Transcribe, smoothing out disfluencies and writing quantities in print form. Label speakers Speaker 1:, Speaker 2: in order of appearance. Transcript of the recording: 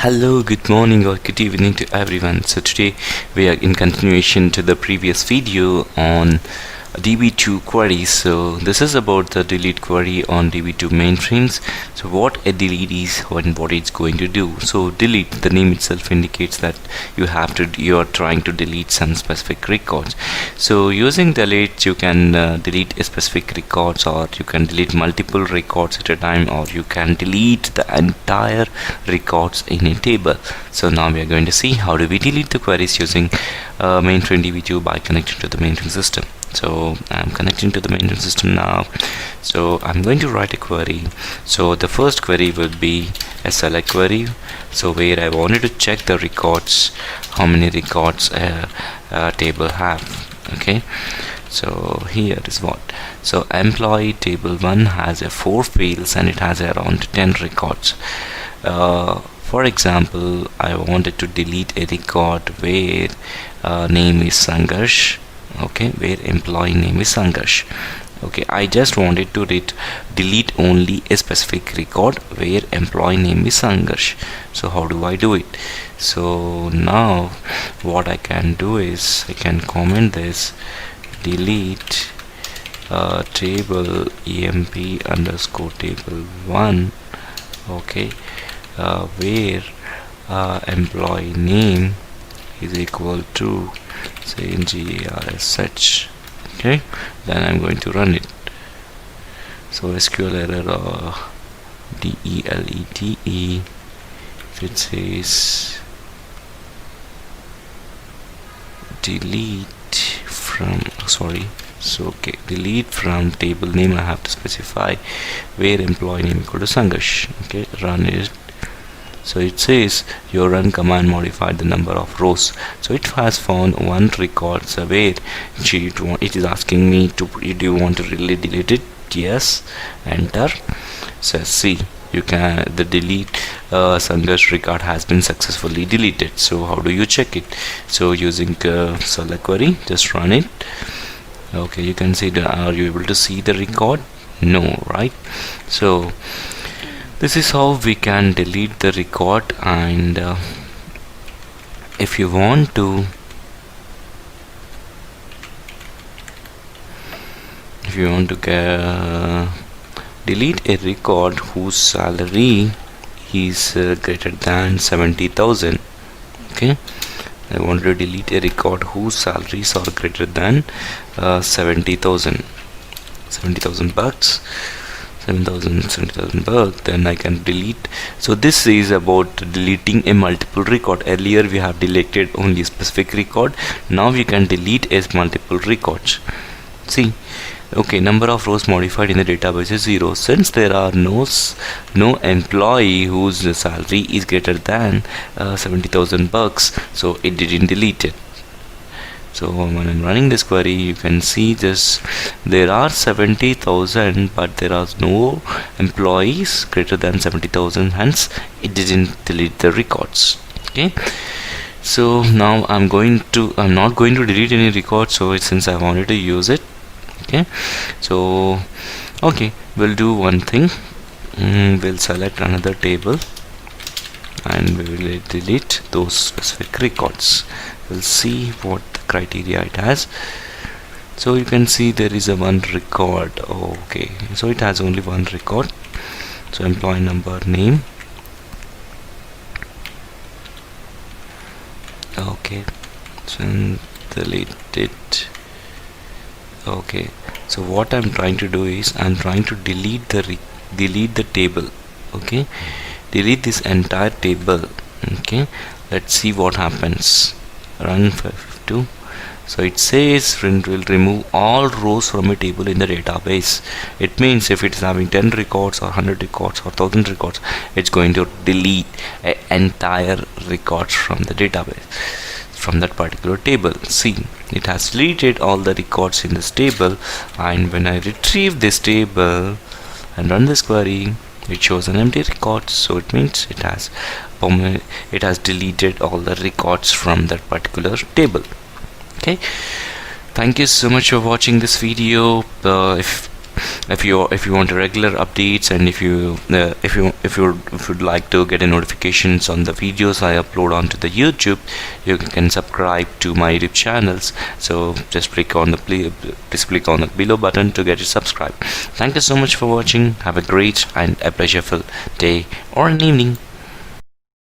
Speaker 1: Hello, good morning or good evening to everyone. So today we are in continuation to the previous video on DB2 queries. So this is about the delete query on DB2 mainframes. So what a delete is and what it's going to do. So delete, the name itself indicates that you are trying to delete some specific records. So using delete you can delete a specific records, or you can delete multiple records at a time, or you can delete the entire records in a table. So now we are going to see how do we delete the queries using Mainframe DB2 by connecting to the mainframe system. So I'm connecting to the mainframe system now. So I'm going to write a query. So the first query will be a select query, so where I wanted to check the records, how many records a table have. Okay, so here is what. So employee table 1 has a 4 fields and it has around 10 records. For example, I wanted to delete a record where name is Sangarsh. Okay, where employee name is Sangarsh. Okay, I just wanted to delete only a specific record where employee name is Sangarsh. So how do I do it? So now what I can do is I can comment this delete table emp underscore table 1. Okay, where employee name is equal to say garsh. Okay, then I'm going to run it. So SQL error delete, if it says delete from delete from table name, I have to specify where employee name equal to Sangarsh. Okay, run it. So it says your run command modified the number of rows. So it has found one record, so where it is asking me to, do you want to really delete it? Yes, enter. So see, you can, the delete Sangarsh record has been successfully deleted. So how do you check it? So using select query, just run it. Okay, you can see are you able to see the record? No, right? So this is how we can delete the record. And if you want to delete a record whose salary is greater than 70,000. okay, I want to delete a record whose salaries are greater than 70,000 bucks, 70,000 bucks, then I can delete. So this is about deleting a multiple record. Earlier we have deleted only a specific record, now we can delete as multiple records. See, okay, number of rows modified in the database is 0. Since there are no employee whose salary is greater than 70,000 bucks, so it didn't delete it. So when I'm running this query, you can see this, there are 70,000 but there are no employees greater than 70,000, hence it didn't delete the records. Okay, so now I'm not going to delete any records, so since I wanted to use it. Okay, so okay, we'll do one thing. We'll select another table and we will delete those specific records. We'll see what the criteria it has. So you can see there is a one record. Okay, so it has only one record. So employee number, name. Okay, so delete it. Okay, so what I'm trying to do is I'm trying to delete the table. Okay, delete this entire table. Okay, let's see what happens. Run 52. So it says print will remove all rows from a table in the database. It means if it's having 10 records or 100 records or 1000 records, it's going to delete entire records from the database, from that particular table. See, it has deleted all the records in this table, and when I retrieve this table and run this query, it shows an empty record. So it means it has deleted all the records from that particular table. Okay, thank you so much for watching this video. If if you want regular updates, and if you'd like to get a notifications on the videos I upload onto the YouTube, you can subscribe to my YouTube channels. So just click on the below button to get you subscribed. Thank you so much for watching. Have a great and a pleasureful day or an evening.